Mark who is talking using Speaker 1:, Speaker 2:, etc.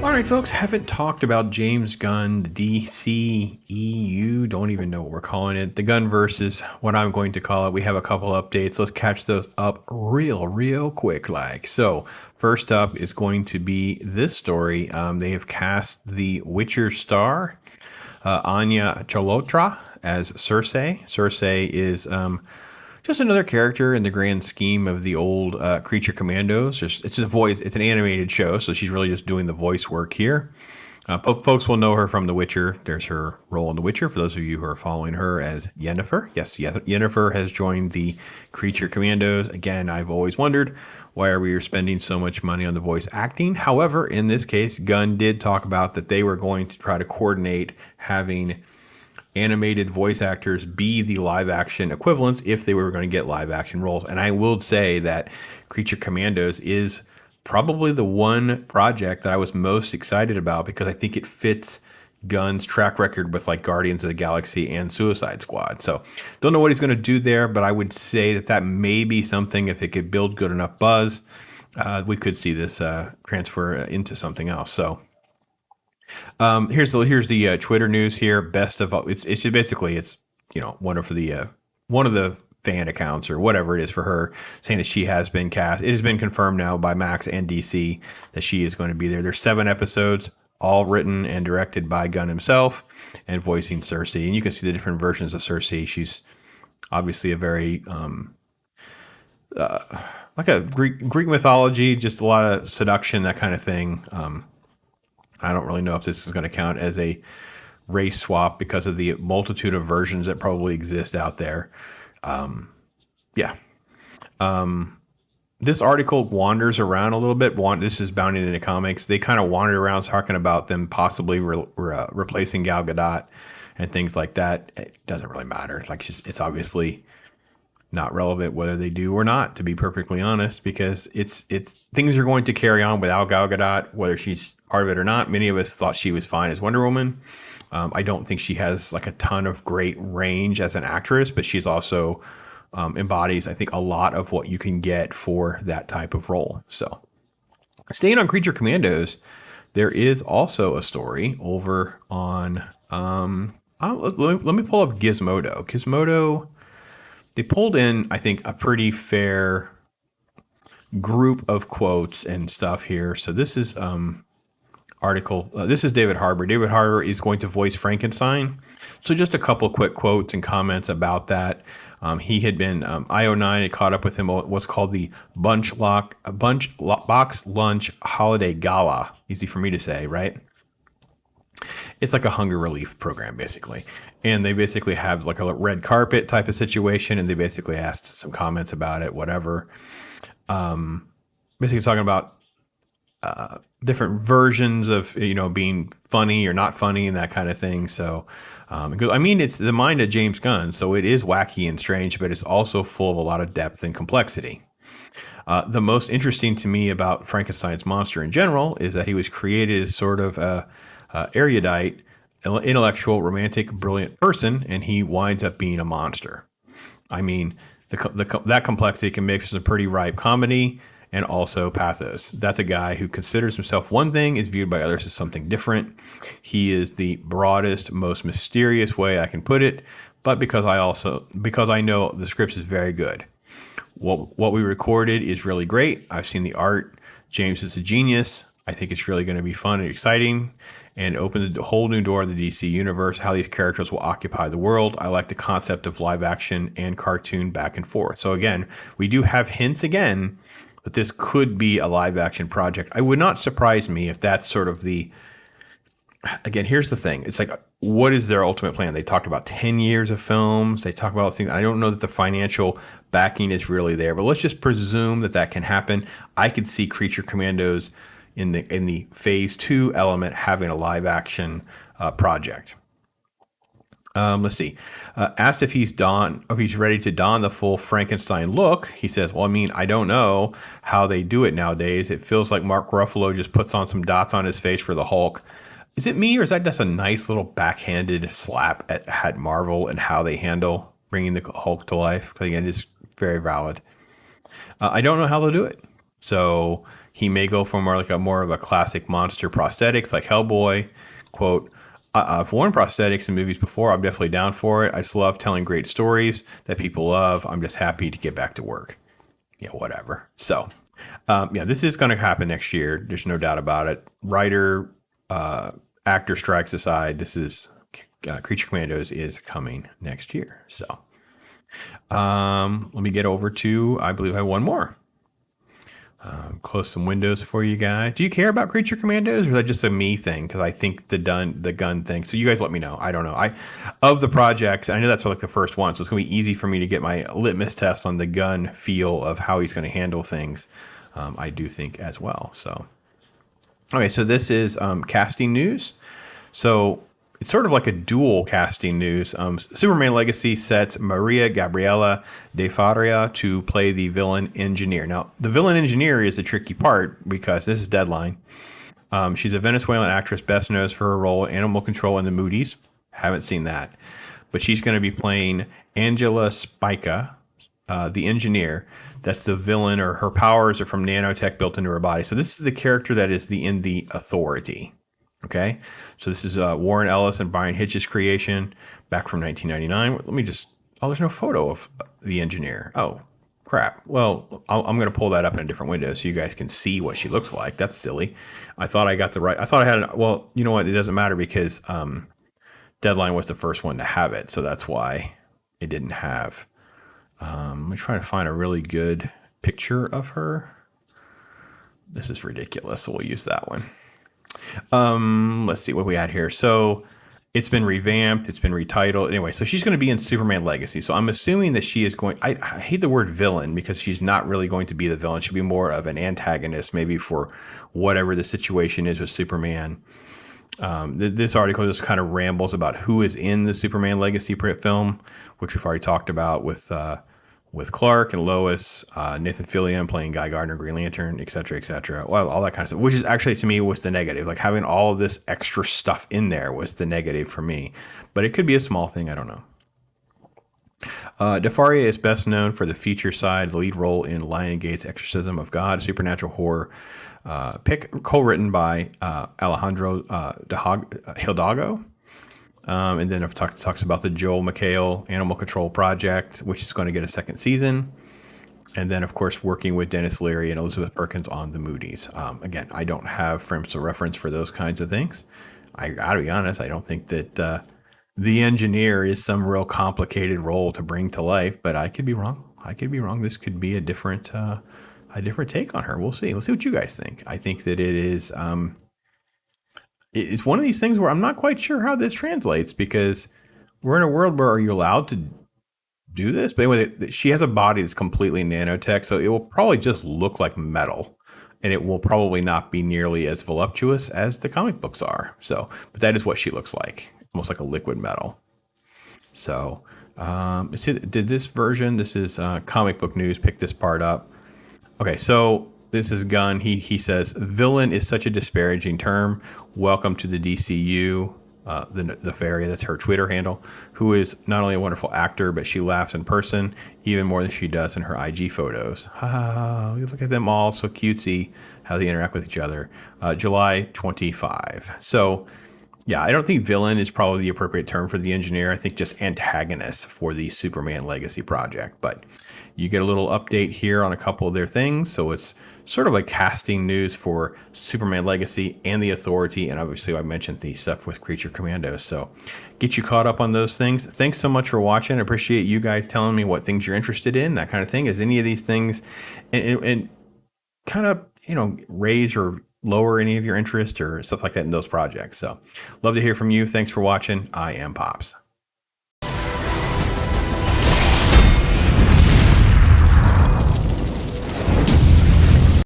Speaker 1: All right, folks, haven't talked about James Gunn, the DCEU. Don't even know what we're calling it. The Gunverse is what I'm going to call it. We have a couple updates. Let's catch those up real quick. So, first up is going to be this story. They have cast the Witcher star, Anya Chalotra, as Cersei. Cersei is just another character in the grand scheme of the old Creature Commandos. It's just a voice. It's an animated show, so she's really just doing the voice work here. Folks will know her from The Witcher. There's her role in The Witcher. For those of you who are following her as Yennefer, yes, Yennefer has joined the Creature Commandos. Again, I've always wondered why are we spending so much money on the voice acting. However, in this case, Gunn did talk about that they were going to try to coordinate having animated voice actors be the live action equivalents if they were going to get live action roles. And I will say that Creature Commandos is probably the one project that I was most excited about because I think it fits Gunn's track record with like Guardians of the Galaxy and Suicide Squad. So don't know what he's going to do there, but I would say that that may be something if it could build good enough buzz, we could see this transfer into something else. So here's the Twitter news here. Best of all, it's basically one of the fan accounts or whatever it is for her saying that she has been cast. It has been confirmed now by Max and DC that she is going to be there. There's 7 episodes, all written and directed by Gunn himself, and voicing Cersei. And you can see the different versions of Cersei. She's obviously a very like a Greek mythology, just a lot of seduction, that kind of thing. I don't really know if this is going to count as a race swap because of the multitude of versions that probably exist out there. This article wanders around a little bit. This is bounded into comics. They kind of wandered around talking about them possibly replacing Gal Gadot and things like that. It doesn't really matter. It's obviously not relevant whether they do or not, to be perfectly honest, because it's things are going to carry on without Gal Gadot, whether she's part of it or not. Many of us thought she was fine as Wonder Woman. I don't think she has like a ton of great range as an actress, but she's also embodies, I think, a lot of what you can get for that type of role. So staying on Creature Commandos, there is also a story over on, let me pull up Gizmodo. Gizmodo, they pulled in, I think, a pretty fair group of quotes and stuff here. So this is article. This is David Harbour. David Harbour is going to voice Frankenstein. So just a couple quick quotes and comments about that. He had been IO9 had caught up with him at what's called the Box Lunch Holiday Gala. Easy for me to say, right? It's like a hunger relief program, basically. And they basically have like a red carpet type of situation, and they basically asked some comments about it, whatever. Basically talking about different versions of, being funny or not funny and that kind of thing. So, because it's the mind of James Gunn, so it is wacky and strange, but it's also full of a lot of depth and complexity. The most interesting to me about Frankenstein's monster in general is that he was created as sort of a erudite, intellectual, romantic, brilliant person, and he winds up being a monster. That complexity can mix with a pretty ripe comedy and also pathos. That's a guy who considers himself one thing, is viewed by others as something different. He is the broadest, most mysterious way I can put it, but because I know the script is very good. What we recorded is really great. I've seen the art. James is a genius. I think it's really going to be fun and exciting and opens a whole new door to the DC universe, how these characters will occupy the world. I like the concept of live action and cartoon back and forth. So again, we do have hints again that this could be a live action project. It would not surprise me if that's sort of again, here's the thing. It's like, what is their ultimate plan? They talked about 10 years of films. They talk about things. I don't know that the financial backing is really there, but let's just presume that can happen. I could see Creature Commandos in the phase 2 element having a live action project. Let's see. Asked if he's ready to don the full Frankenstein look, he says, well, I don't know how they do it nowadays. It feels like Mark Ruffalo just puts on some dots on his face for the Hulk. Is it me, or is that just a nice little backhanded slap at Marvel and how they handle bringing the Hulk to life? Because again, it's very valid. I don't know how they'll do it. So he may go for more of a classic monster prosthetics like Hellboy. Quote, I've worn prosthetics in movies before. I'm definitely down for it. I just love telling great stories that people love. I'm just happy to get back to work. Yeah, whatever. So, yeah, this is going to happen next year. There's no doubt about it. Writer, uh, actor strikes aside, this is Creature Commandos is coming next year. So, let me get over to, I believe I have one more. Close some windows for you guys. Do you care about Creature Commandos, or is that just a me thing? Because I think the gun thing. So you guys let me know. I don't know. Of the projects, I know that's like the first one, so it's going to be easy for me to get my litmus test on the gun feel of how he's going to handle things. I do think as well. So, okay, so this is casting news. So it's sort of like a dual casting news. Superman Legacy sets Maria Gabriela de Faria to play the villain engineer. Now, the villain engineer is the tricky part because this is Deadline. She's a Venezuelan actress best known for her role in Animal Control and the Moody's. Haven't seen that. But she's going to be playing Angela Spica, the engineer. That's the villain, or her powers are from nanotech built into her body. So this is the character that is in the Authority. Okay, so this is Warren Ellis and Brian Hitch's creation back from 1999. Let me just, there's no photo of the engineer. Oh, crap. Well, I'm going to pull that up in a different window so you guys can see what she looks like. That's silly. I thought I got the right, I thought I had, well, you know what? It doesn't matter because Deadline was the first one to have it. So that's why it didn't have. Let me try to find a really good picture of her. This is ridiculous. So we'll use that one. Let's see what we had here. So it's been revamped. It's been retitled. Anyway, so she's going to be in Superman Legacy. So I'm assuming that she is going, I hate the word villain because she's not really going to be the villain. She'll be more of an antagonist, maybe for whatever the situation is with Superman. This article just kind of rambles about who is in the Superman Legacy film, which we've already talked about with Clark and Lois, Nathan Fillion playing Guy Gardner, Green Lantern, et cetera, well, all that kind of stuff, which is actually, to me, was the negative. Like, having all of this extra stuff in there was the negative for me. But it could be a small thing. I don't know. DeFaria is best known for the feature side, the lead role in Lionsgate's Exorcism of God, a supernatural horror co-written by Alejandro Hidalgo. And then it talks about the Joel McHale Animal Control project, which is going to get a second season. And then, of course, working with Dennis Leary and Elizabeth Perkins on the Moody's. Again, I don't have frames of reference for those kinds of things. I got to be honest, I don't think that the engineer is some real complicated role to bring to life, but I could be wrong. This could be a different take on her. We'll see. Let's see what you guys think. I think that it is... it's one of these things where I'm not quite sure how this translates, because we're in a world where, are you allowed to do this? But anyway, she has a body that's completely nanotech, so it will probably just look like metal, and it will probably not be nearly as voluptuous as the comic books are. So, but that is what she looks like, almost like a liquid metal. So, did this version, this is comic book news, pick this part up. Okay, so this is Gunn. He says, villain is such a disparaging term. Welcome to the DCU. The fairy, that's her Twitter handle, who is not only a wonderful actor, but she laughs in person even more than she does in her IG photos. Ha! You look at them all, so cutesy, how they interact with each other. July 25. So, yeah, I don't think villain is probably the appropriate term for the engineer. I think just antagonist for the Superman Legacy project. But you get a little update here on a couple of their things. So it's sort of like casting news for Superman Legacy and the Authority. And obviously, I mentioned the stuff with Creature Commandos. So get you caught up on those things. Thanks so much for watching. I appreciate you guys telling me what things you're interested in, that kind of thing. Is any of these things and kind of, raise or lower any of your interest or stuff like that in those projects. So love to hear from you. Thanks for watching. I am Pops.